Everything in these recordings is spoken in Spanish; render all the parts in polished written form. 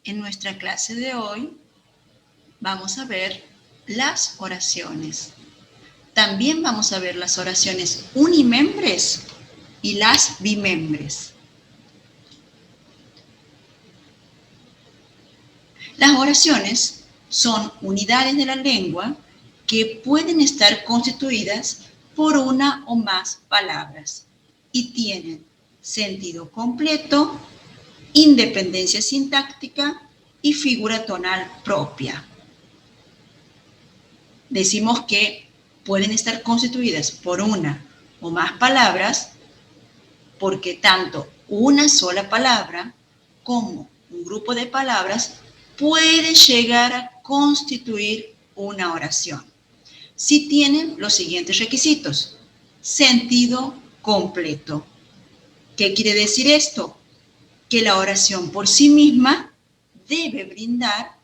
En nuestra clase de hoy vamos a ver las oraciones. También vamos a ver las oraciones unimembres y las bimembres. Las oraciones son unidades de la lengua que pueden estar constituidas por una o más palabras y tienen sentido completo, independencia sintáctica y figura tonal propia. Decimos que pueden estar constituidas por una o más palabras porque tanto una sola palabra como un grupo de palabras puede llegar a constituir una oración si tienen los siguientes requisitos. Sentido completo. ¿Qué quiere decir esto? Que la oración por sí misma debe brindar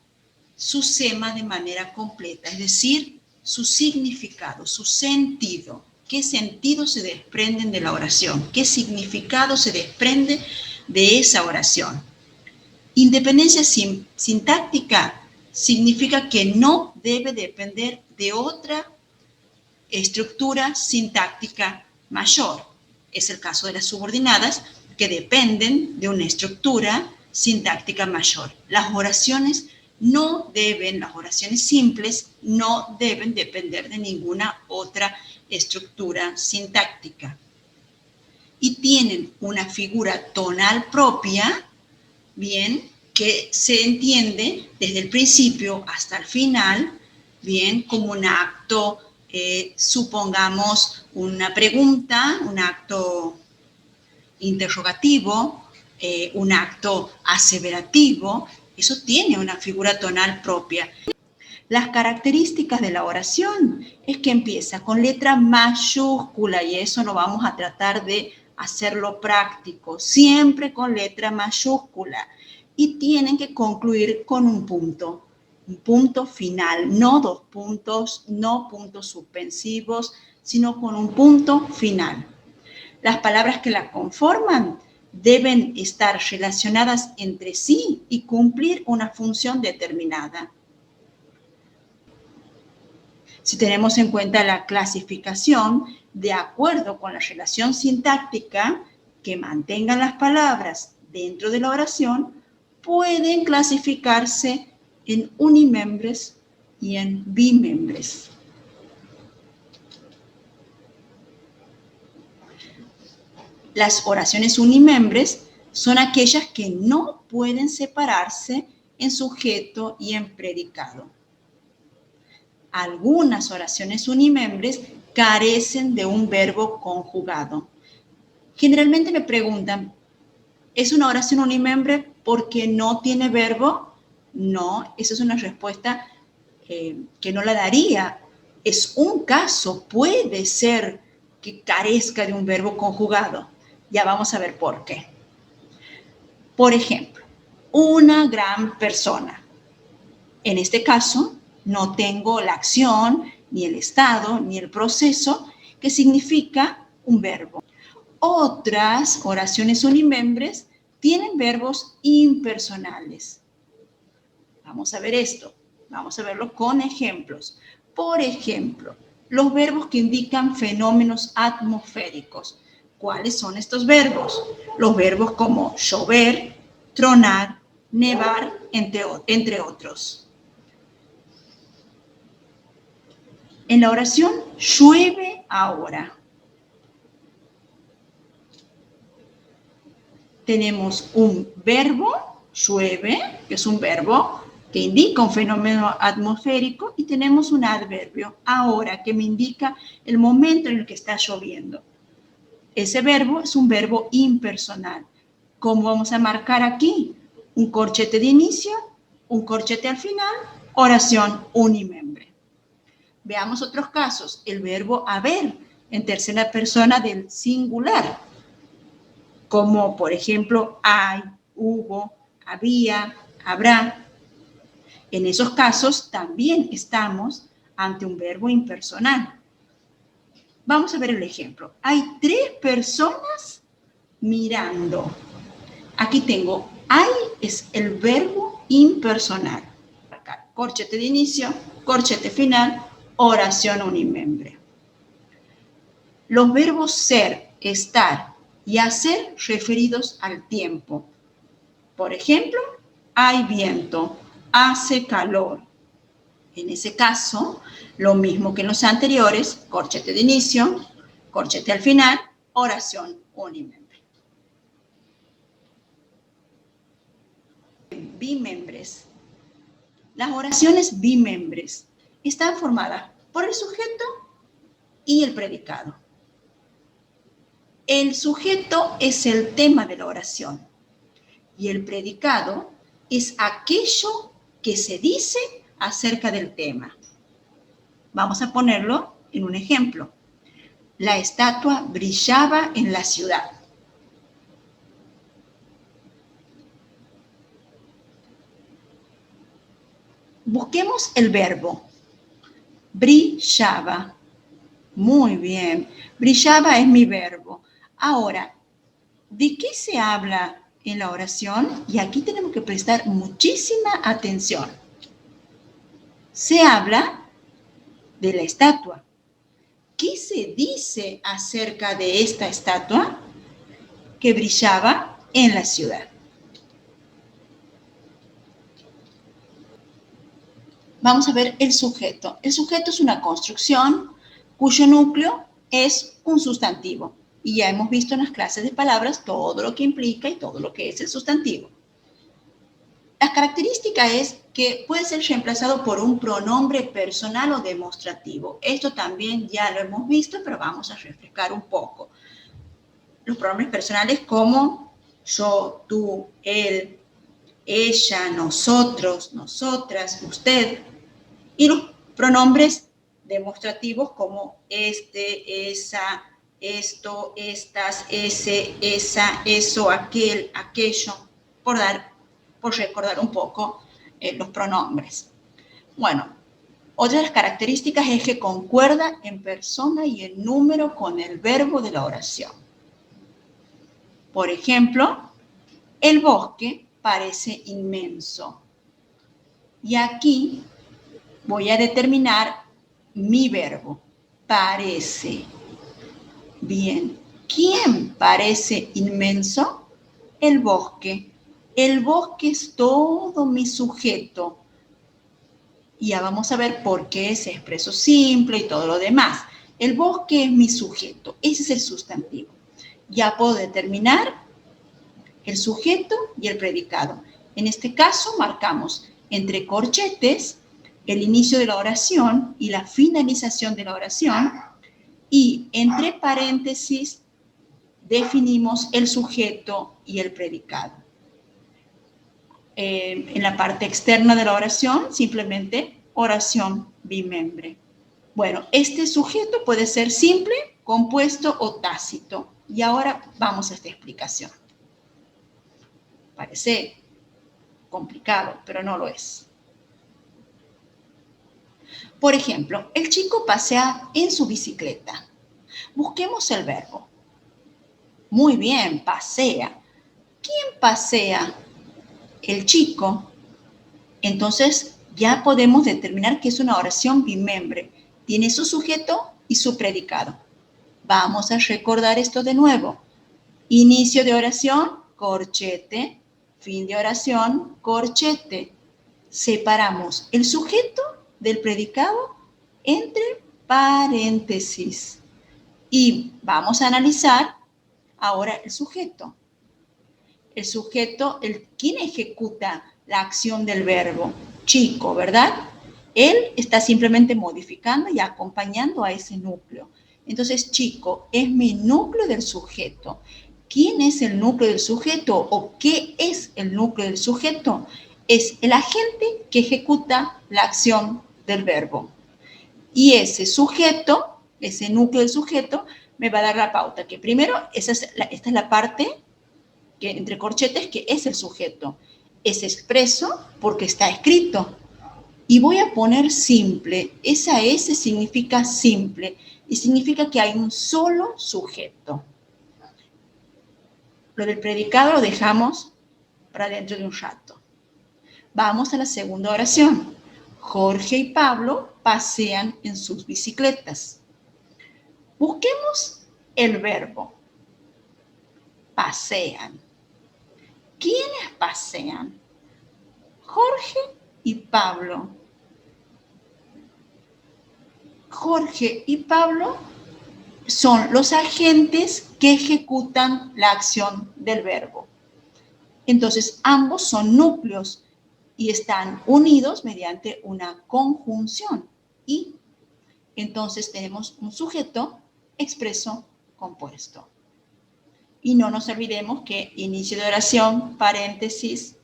su sema de manera completa, es decir, su significado, su sentido. ¿Qué sentido se desprenden de la oración? ¿Qué significado se desprende de esa oración? Independencia sintáctica significa que no debe depender de otra estructura sintáctica mayor. Es el caso de las subordinadas que dependen de una estructura sintáctica mayor. Las oraciones simples no deben depender de ninguna otra estructura sintáctica. Y tienen una figura tonal propia, bien, que se entiende desde el principio hasta el final, bien, como un acto, supongamos una pregunta, un acto interrogativo, un acto aseverativo. Eso tiene una figura tonal propia. Las características de la oración es que empieza con letra mayúscula y eso lo vamos a tratar de hacerlo práctico, siempre con letra mayúscula, y tienen que concluir con un punto final, no dos puntos, no puntos suspensivos, sino con un punto final. Las palabras que la conforman deben estar relacionadas entre sí y cumplir una función determinada. Si tenemos en cuenta la clasificación, de acuerdo con la relación sintáctica que mantengan las palabras dentro de la oración, pueden clasificarse en unimembres y en bimembres. Las oraciones unimembres son aquellas que no pueden separarse en sujeto y en predicado. Algunas oraciones unimembres carecen de un verbo conjugado. Generalmente me preguntan, ¿es una oración unimembre porque no tiene verbo? No, esa es una respuesta que no la daría. Es un caso, puede ser que carezca de un verbo conjugado. Ya vamos a ver por qué. Por ejemplo, una gran persona. En este caso, no tengo la acción, ni el estado, ni el proceso, que significa un verbo. Otras oraciones unimembres tienen verbos impersonales. Vamos a ver esto. Vamos a verlo con ejemplos. Por ejemplo, los verbos que indican fenómenos atmosféricos. ¿Cuáles son estos verbos? Los verbos como llover, tronar, nevar, entre otros. En la oración, llueve ahora. Tenemos un verbo, llueve, que es un verbo que indica un fenómeno atmosférico, y tenemos un adverbio, ahora, que me indica el momento en el que está lloviendo. Ese verbo es un verbo impersonal. ¿Cómo vamos a marcar aquí? Un corchete de inicio, un corchete al final, oración unimembre. Veamos otros casos. El verbo haber en tercera persona del singular, como por ejemplo hay, hubo, había, habrá. En esos casos también estamos ante un verbo impersonal. Vamos a ver el ejemplo. Hay 3 personas mirando. Aquí tengo, hay es el verbo impersonal. Corchete de inicio, corchete final, oración unimembre. Los verbos ser, estar y hacer referidos al tiempo. Por ejemplo, hay viento, hace calor. En ese caso, lo mismo que en los anteriores, corchete de inicio, corchete al final, oración unimembre. Bimembres. Las oraciones bimembres están formadas por el sujeto y el predicado. El sujeto es el tema de la oración y el predicado es aquello que se dice acerca del tema. Vamos a ponerlo en un ejemplo. La estatua brillaba en la ciudad. Busquemos el verbo. Brillaba. Muy bien. Brillaba es mi verbo. Ahora, ¿de qué se habla en la oración? Y aquí tenemos que prestar muchísima atención. Se habla de la estatua. ¿Qué se dice acerca de esta estatua? Que brillaba en la ciudad. Vamos a ver el sujeto. El sujeto es una construcción cuyo núcleo es un sustantivo. Y ya hemos visto en las clases de palabras todo lo que implica y todo lo que es el sustantivo. La característica es que puede ser reemplazado por un pronombre personal o demostrativo. Esto también ya lo hemos visto, pero vamos a refrescar un poco. Los pronombres personales como yo, tú, él, ella, nosotros, nosotras, usted. Y los pronombres demostrativos como este, esa, esto, estas, ese, esa, eso, aquel, aquello, por recordar un poco los pronombres. Bueno, otra de las características es que concuerda en persona y en número con el verbo de la oración. Por ejemplo, el bosque parece inmenso. Y aquí voy a determinar mi verbo, parece. Bien, ¿quién parece inmenso? El bosque. El bosque es todo mi sujeto. Y ya vamos a ver por qué es expreso simple y todo lo demás. El bosque es mi sujeto, ese es el sustantivo. Ya puedo determinar el sujeto y el predicado. En este caso marcamos entre corchetes el inicio de la oración y la finalización de la oración, y entre paréntesis definimos el sujeto y el predicado. En la parte externa de la oración, simplemente oración bimembre. Bueno, este sujeto puede ser simple, compuesto o tácito. Y ahora vamos a esta explicación. Parece complicado, pero no lo es. Por ejemplo, el chico pasea en su bicicleta. Busquemos el verbo. Muy bien, pasea. ¿Quién pasea? El chico. Entonces, ya podemos determinar que es una oración bimembre. Tiene su sujeto y su predicado. Vamos a recordar esto de nuevo. Inicio de oración, corchete. Fin de oración, corchete. Separamos el sujeto del predicado entre paréntesis. Y vamos a analizar ahora el sujeto. El sujeto, ¿quién ejecuta la acción del verbo? Chico, ¿verdad? Él está simplemente modificando y acompañando a ese núcleo. Entonces, chico es mi núcleo del sujeto. ¿Quién es el núcleo del sujeto o qué es el núcleo del sujeto? Es el agente que ejecuta la acción del verbo. Y ese sujeto, ese núcleo del sujeto, me va a dar la pauta, que primero, esta es la parte que entre corchetes, que es el sujeto. Es expreso porque está escrito. Y voy a poner simple. Esa S significa simple y significa que hay un solo sujeto. Lo del predicado lo dejamos para dentro de un rato. Vamos a la segunda oración. Jorge y Pablo pasean en sus bicicletas. Busquemos el verbo. Pasean. ¿Quiénes pasean? Jorge y Pablo. Jorge y Pablo son los agentes que ejecutan la acción del verbo. Entonces, ambos son núcleos y están unidos mediante una conjunción. Y entonces tenemos un sujeto expreso compuesto. Y no nos olvidemos que inicio de oración, paréntesis,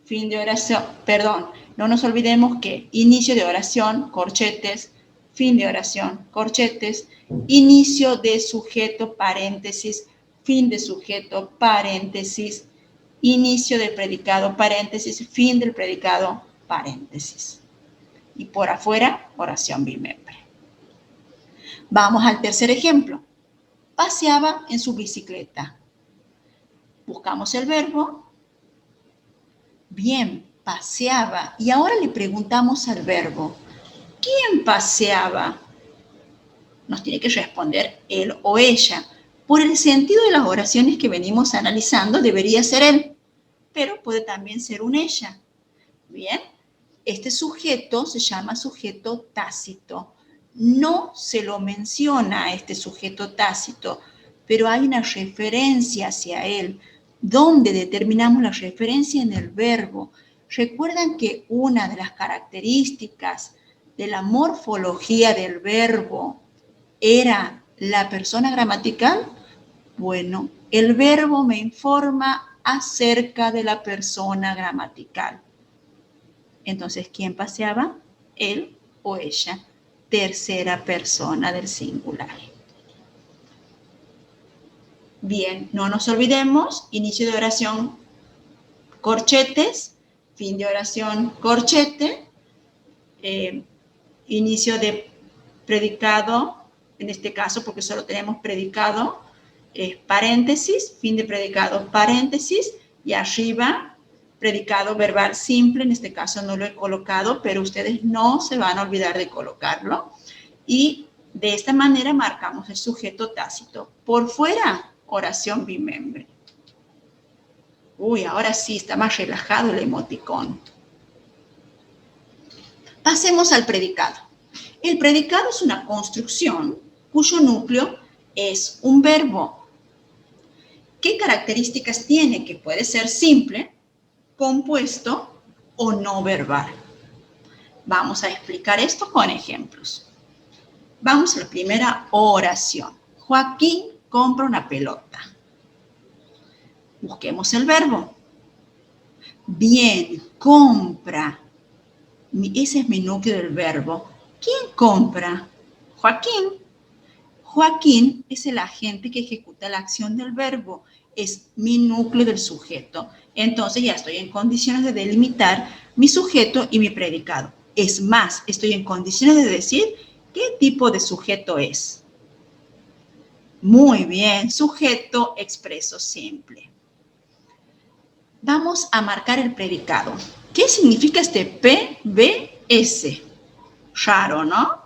fin de oración, perdón, no nos olvidemos que inicio de oración, corchetes, fin de oración, corchetes, inicio de sujeto, paréntesis, fin de sujeto, paréntesis, inicio del predicado, paréntesis, fin del predicado, paréntesis. Y por afuera, oración bimembre. Vamos al tercer ejemplo. Paseaba en su bicicleta. Buscamos el verbo. Bien, paseaba. Y ahora le preguntamos al verbo, ¿quién paseaba? Nos tiene que responder él o ella. Por el sentido de las oraciones que venimos analizando, debería ser él, pero puede también ser un ella. Bien, este sujeto se llama sujeto tácito. No se lo menciona a este sujeto tácito, pero hay una referencia hacia él. ¿Dónde determinamos la referencia? En el verbo. ¿Recuerdan que una de las características de la morfología del verbo era la persona gramatical? Bueno, el verbo me informa acerca de la persona gramatical. Entonces, ¿quién paseaba? Él o ella. Tercera persona del singular. Bien, no nos olvidemos, inicio de oración, corchetes, fin de oración, corchete, inicio de predicado, en este caso porque solo tenemos predicado, paréntesis, fin de predicado, paréntesis, y arriba, predicado verbal simple, en este caso no lo he colocado, pero ustedes no se van a olvidar de colocarlo. Y de esta manera marcamos el sujeto tácito. Por fuera, oración bimembre. Uy, ahora sí, está más relajado el emoticón. Pasemos al predicado. El predicado es una construcción cuyo núcleo es un verbo. ¿Qué características tiene? Que puede ser simple, compuesto o no verbal. Vamos a explicar esto con ejemplos. Vamos a la primera oración. Joaquín compra una pelota. Busquemos el verbo. Bien, compra. Ese es mi núcleo del verbo. ¿Quién compra? Joaquín. Joaquín es el agente que ejecuta la acción del verbo. Es mi núcleo del sujeto. Entonces ya estoy en condiciones de delimitar mi sujeto y mi predicado. Es más, estoy en condiciones de decir qué tipo de sujeto es. Muy bien, sujeto expreso simple. Vamos a marcar el predicado. ¿Qué significa este PBS? Raro, ¿no?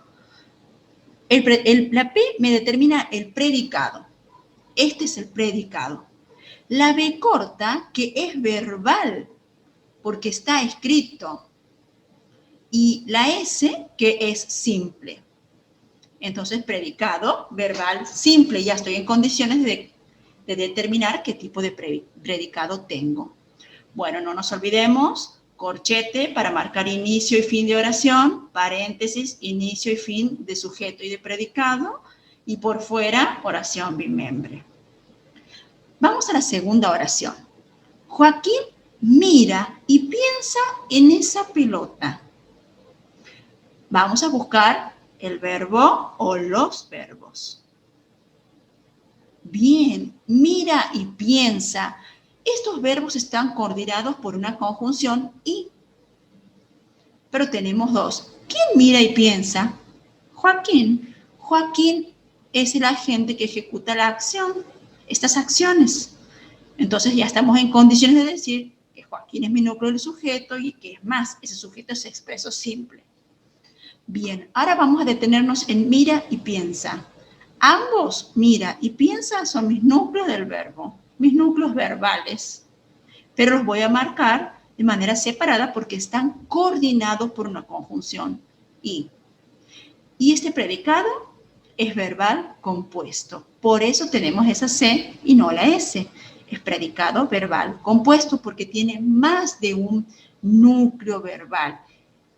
La P me determina el predicado. Este es el predicado. La B corta, que es verbal, porque está escrito. Y la S, que es simple. Entonces, predicado, verbal, simple. Ya estoy en condiciones de determinar qué tipo de predicado tengo. Bueno, no nos olvidemos, corchete para marcar inicio y fin de oración, paréntesis, inicio y fin de sujeto y de predicado, y por fuera, oración bimembre. Vamos a la segunda oración. Joaquín mira y piensa en esa pelota. Vamos a buscar el verbo o los verbos. Bien, mira y piensa. Estos verbos están coordinados por una conjunción y. Pero tenemos dos. ¿Quién mira y piensa? Joaquín. Joaquín es el agente que ejecuta la acción, estas acciones. Entonces ya estamos en condiciones de decir que Joaquín es mi núcleo del sujeto y ¿qué es más? Ese sujeto es expreso simple. Bien, ahora vamos a detenernos en mira y piensa. Ambos, mira y piensa, son mis núcleos del verbo, mis núcleos verbales, pero los voy a marcar de manera separada porque están coordinados por una conjunción y. Y este predicado es verbal compuesto. Por eso tenemos esa C y no la S. Es predicado verbal compuesto porque tiene más de un núcleo verbal.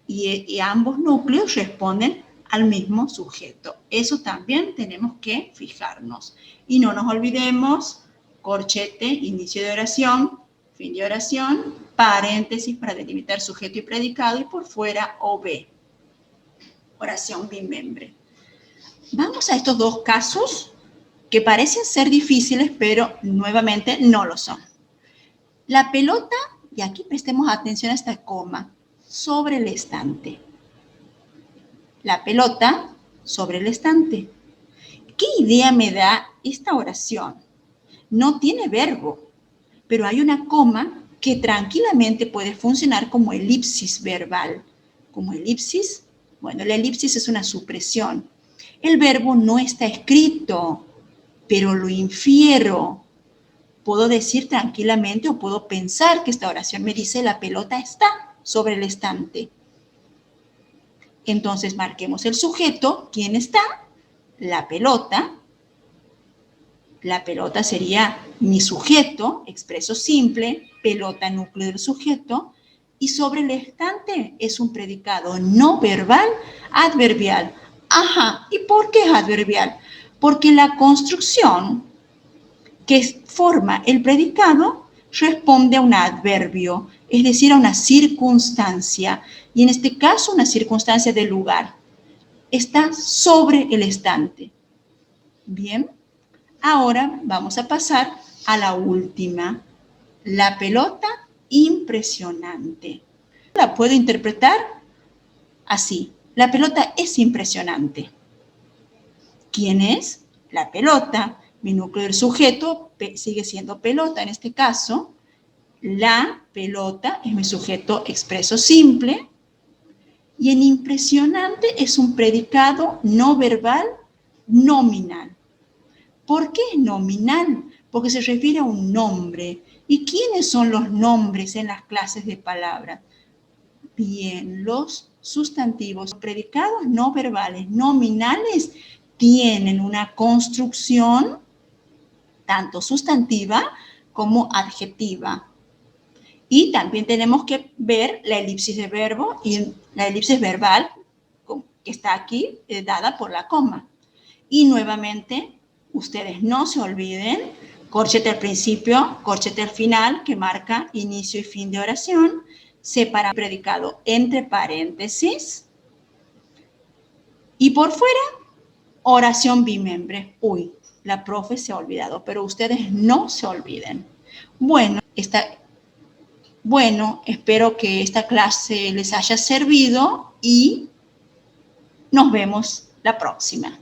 Y ambos núcleos responden al mismo sujeto. Eso también tenemos que fijarnos. Y no nos olvidemos, corchete, inicio de oración, fin de oración, paréntesis para delimitar sujeto y predicado y por fuera OB. Oración bimembre. Vamos a estos dos casos que parecen ser difíciles, pero nuevamente no lo son. La pelota, y aquí prestemos atención a esta coma, sobre el estante. La pelota sobre el estante. ¿Qué idea me da esta oración? No tiene verbo, pero hay una coma que tranquilamente puede funcionar como elipsis verbal. Como elipsis, bueno, la elipsis es una supresión. El verbo no está escrito, pero lo infiero. Puedo decir tranquilamente o puedo pensar que esta oración me dice la pelota está sobre el estante. Entonces marquemos el sujeto. ¿Quién está? La pelota. La pelota sería mi sujeto, expreso simple, pelota, núcleo del sujeto. Y sobre el estante es un predicado no verbal adverbial. Ajá, ¿y por qué es adverbial? Porque la construcción que forma el predicado responde a un adverbio, es decir, a una circunstancia, y en este caso una circunstancia de lugar. Está sobre el estante. Bien, ahora vamos a pasar a la última. La pelota impresionante. La puedo interpretar así. La pelota es impresionante. ¿Quién es? La pelota. Mi núcleo del sujeto sigue siendo pelota en este caso. La pelota es mi sujeto expreso simple. Y en impresionante es un predicado no verbal nominal. ¿Por qué es nominal? Porque se refiere a un nombre. ¿Y quiénes son los nombres en las clases de palabras? Bien, los sustantivos predicados no verbales nominales tienen una construcción tanto sustantiva como adjetiva. Y también tenemos que ver la elipsis de verbo y la elipsis verbal que está aquí dada por la coma. Y nuevamente, ustedes no se olviden, corchete al principio, corchete al final, que marca inicio y fin de oración, separa predicado entre paréntesis, y por fuera, oración bimembre. Uy, la profe se ha olvidado, pero ustedes no se olviden. Bueno, espero que esta clase les haya servido y nos vemos la próxima.